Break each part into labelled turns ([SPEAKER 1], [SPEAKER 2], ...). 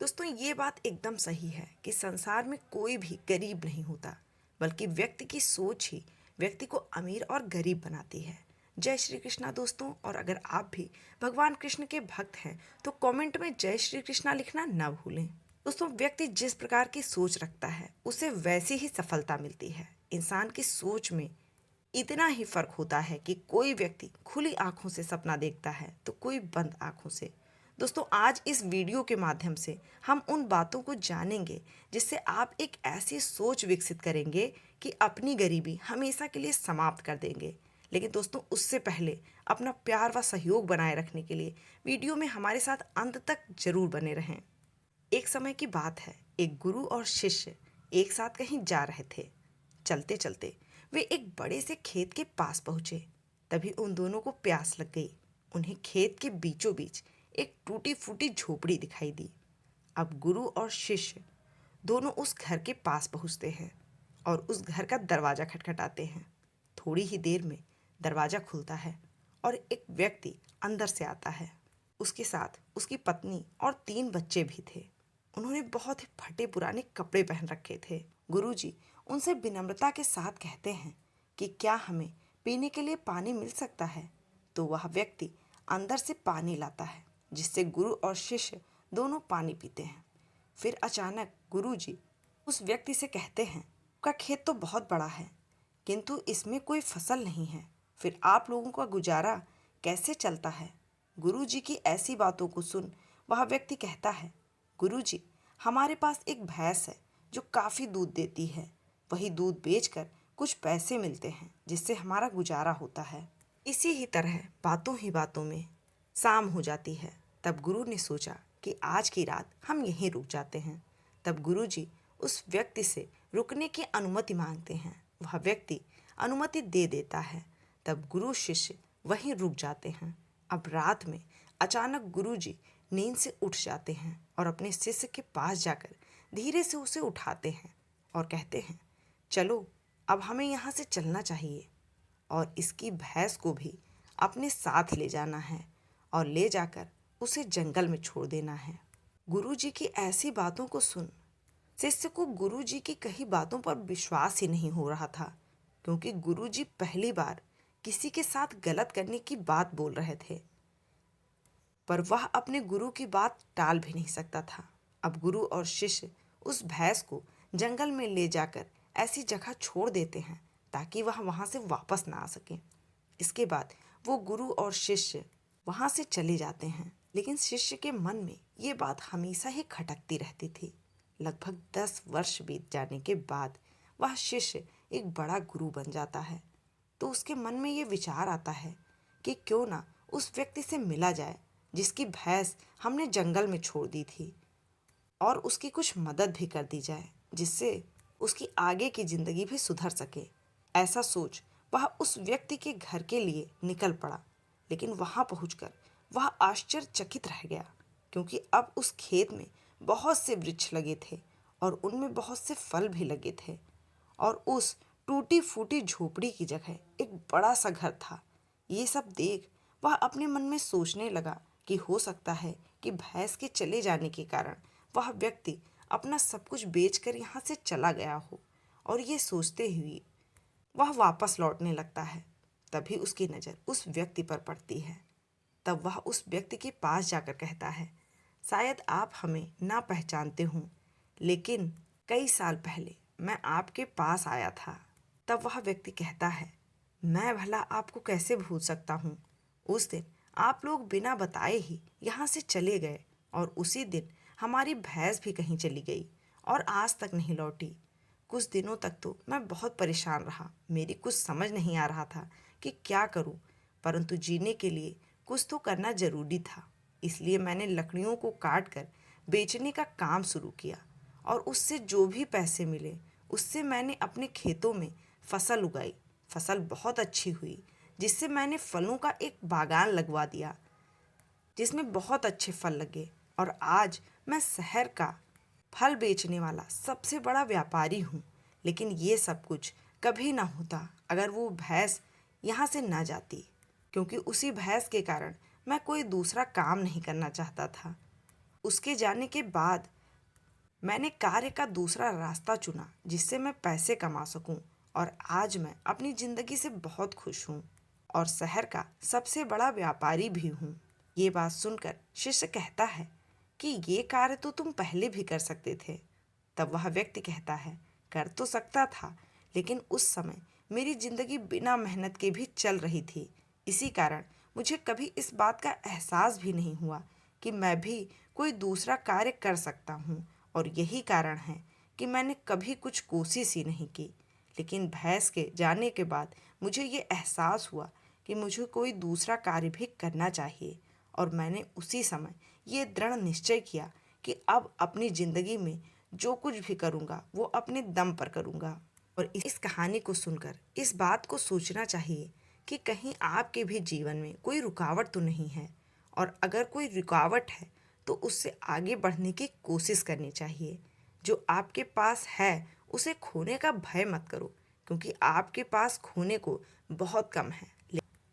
[SPEAKER 1] दोस्तों ये बात एकदम सही है कि संसार में कोई भी गरीब नहीं होता, बल्कि व्यक्ति की सोच ही व्यक्ति को अमीर और गरीब बनाती है। जय श्री कृष्णा दोस्तों। और अगर आप भी भगवान कृष्ण के भक्त हैं तो कमेंट में जय श्री कृष्णा लिखना ना भूलें। दोस्तों, व्यक्ति जिस प्रकार की सोच रखता है उसे वैसी ही सफलता मिलती है। इंसान की सोच में इतना ही फर्क होता है कि कोई व्यक्ति खुली आंखों से सपना देखता है तो कोई बंद आंखों से। दोस्तों, आज इस वीडियो के माध्यम से हम उन बातों को जानेंगे जिससे आप एक ऐसी सोच विकसित करेंगे कि अपनी गरीबी हमेशा के लिए समाप्त कर देंगे। लेकिन दोस्तों, उससे पहले अपना प्यार व सहयोग बनाए रखने के लिए वीडियो में हमारे साथ अंत तक जरूर बने रहें। एक समय की बात है, एक गुरु और शिष्य एक साथ कहीं जा रहे थे। चलते चलते वे एक बड़े से खेत के पास पहुंचे। तभी उन दोनों को प्यास लग गई। उन्हें खेत के बीचों बीच एक टूटी फूटी झोपड़ी दिखाई दी। अब गुरु और शिष्य दोनों उस घर के पास पहुंचते हैं और उस घर का दरवाजा खटखटाते हैं। थोड़ी ही देर में दरवाजा खुलता है और एक व्यक्ति अंदर से आता है। उसके साथ उसकी पत्नी और 3 बच्चे भी थे। उन्होंने बहुत ही फटे पुराने कपड़े पहन रखे थे। गुरुजी उनसे विनम्रता के साथ कहते हैं कि क्या हमें पीने के लिए पानी मिल सकता है। तो वह व्यक्ति अंदर से पानी लाता है, जिससे गुरु और शिष्य दोनों पानी पीते हैं। फिर अचानक गुरुजी उस व्यक्ति से कहते हैं, का खेत तो बहुत बड़ा है, किंतु इसमें कोई फसल नहीं है। फिर आप लोगों का गुजारा कैसे चलता है। गुरुजी की ऐसी बातों को सुन वह व्यक्ति कहता है, गुरुजी, हमारे पास एक भैंस है जो काफ़ी दूध देती है। वही दूध बेचकर कुछ पैसे मिलते हैं, जिससे हमारा गुजारा होता है। इसी ही तरह बातों ही बातों में शाम हो जाती है। तब गुरु ने सोचा कि आज की रात हम यहीं रुक जाते हैं। तब गुरुजी उस व्यक्ति से रुकने की अनुमति मांगते हैं। वह व्यक्ति अनुमति दे देता है। तब गुरु शिष्य वहीं रुक जाते हैं। अब रात में अचानक गुरुजी नींद से उठ जाते हैं और अपने शिष्य के पास जाकर धीरे से उसे उठाते हैं और कहते हैं, चलो अब हमें यहाँ से चलना चाहिए और इसकी भैंस को भी अपने साथ ले जाना है और ले जाकर उसे जंगल में छोड़ देना है। गुरुजी की ऐसी बातों को सुन शिष्य को गुरुजी की कही बातों पर विश्वास ही नहीं हो रहा था, क्योंकि गुरुजी पहली बार किसी के साथ गलत करने की बात बोल रहे थे, पर वह अपने गुरु की बात टाल भी नहीं सकता था। अब गुरु और शिष्य उस भैंस को जंगल में ले जाकर ऐसी जगह छोड़ देते हैं ताकि वह वहां से वापस ना आ सके। इसके बाद वो गुरु और शिष्य वहां से चले जाते हैं, लेकिन शिष्य के मन में ये बात हमेशा ही खटकती रहती थी। लगभग 10 वर्ष बीत जाने के बाद वह शिष्य एक बड़ा गुरु बन जाता है। तो उसके मन में ये विचार आता है कि क्यों ना उस व्यक्ति से मिला जाए जिसकी भैंस हमने जंगल में छोड़ दी थी, और उसकी कुछ मदद भी कर दी जाए जिससे उसकी आगे की जिंदगी भी सुधर सके। ऐसा सोच वह उस व्यक्ति के घर के लिए निकल पड़ा। लेकिन वहां पहुंचकर वह आश्चर्यचकित रह गया, क्योंकि अब उस खेत में बहुत से वृक्ष लगे थे और उनमें बहुत से फल भी लगे थे, और उस टूटी फूटी झोपड़ी की जगह एक बड़ा सा घर था। ये सब देख वह अपने मन में सोचने लगा कि हो सकता है कि भैंस के चले जाने के कारण वह व्यक्ति अपना सब कुछ बेचकर यहाँ से चला गया हो। और ये सोचते हुए वह वापस लौटने लगता है। तभी उसकी नज़र उस व्यक्ति पर पड़ती है। तब वह उस व्यक्ति के पास जाकर कहता है, शायद आप हमें ना पहचानते हों, लेकिन कई साल पहले मैं आपके पास आया था। तब वह व्यक्ति कहता है, मैं भला आपको कैसे भूल सकता हूँ। उस दिन आप लोग बिना बताए ही यहाँ से चले गए, और उसी दिन हमारी भैंस भी कहीं चली गई और आज तक नहीं लौटी। कुछ दिनों तक तो मैं बहुत परेशान रहा। मेरी कुछ समझ नहीं आ रहा था कि क्या करूं, परंतु जीने के लिए कुछ तो करना जरूरी था। इसलिए मैंने लकड़ियों को काट कर बेचने का काम शुरू किया, और उससे जो भी पैसे मिले उससे मैंने अपने खेतों में फसल उगाई। फसल बहुत अच्छी हुई, जिससे मैंने फलों का एक बागान लगवा दिया जिसमें बहुत अच्छे फल लगे, और आज मैं शहर का फल बेचने वाला सबसे बड़ा व्यापारी हूँ। लेकिन ये सब कुछ कभी ना होता अगर वो भैंस यहाँ से ना जाती, क्योंकि उसी भैंस के कारण मैं कोई दूसरा काम नहीं करना चाहता था। उसके जाने के बाद मैंने कार्य का दूसरा रास्ता चुना जिससे मैं पैसे कमा सकूं और आज मैं अपनी ज़िंदगी से बहुत खुश हूं और शहर का सबसे बड़ा व्यापारी भी हूं। ये बात सुनकर शिष्य कहता है कि ये कार्य तो तुम पहले भी कर सकते थे। तब वह व्यक्ति कहता है, कर तो सकता था, लेकिन उस समय मेरी ज़िंदगी बिना मेहनत के भी चल रही थी। इसी कारण मुझे कभी इस बात का एहसास भी नहीं हुआ कि मैं भी कोई दूसरा कार्य कर सकता हूँ और यही कारण है कि मैंने कभी कुछ कोशिश ही नहीं की। लेकिन भैंस के जाने के बाद मुझे ये एहसास हुआ कि मुझे कोई दूसरा कार्य भी करना चाहिए और मैंने उसी समय ये दृढ़ निश्चय किया कि अब अपनी ज़िंदगी में जो कुछ भी करूँगा वो अपने दम पर करूँगा। और इस कहानी को सुनकर इस बात को सोचना चाहिए कि कहीं आपके भी जीवन में कोई रुकावट तो नहीं है, और अगर कोई रुकावट है तो उससे आगे बढ़ने की कोशिश करनी चाहिए। जो आपके पास है उसे खोने का भय मत करो, क्योंकि आपके पास खोने को बहुत कम है।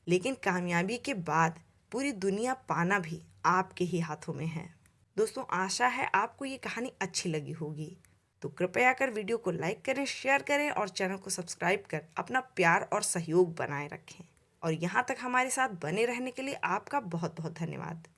[SPEAKER 1] लेकिन कामयाबी के बाद पूरी दुनिया पाना भी आपके ही हाथों में है। दोस्तों, आशा है आपको ये कहानी अच्छी लगी होगी। तो कृपया कर वीडियो को लाइक करें, शेयर करें और चैनल को सब्सक्राइब कर अपना प्यार और सहयोग बनाए रखें। और यहाँ तक हमारे साथ बने रहने के लिए आपका बहुत बहुत धन्यवाद।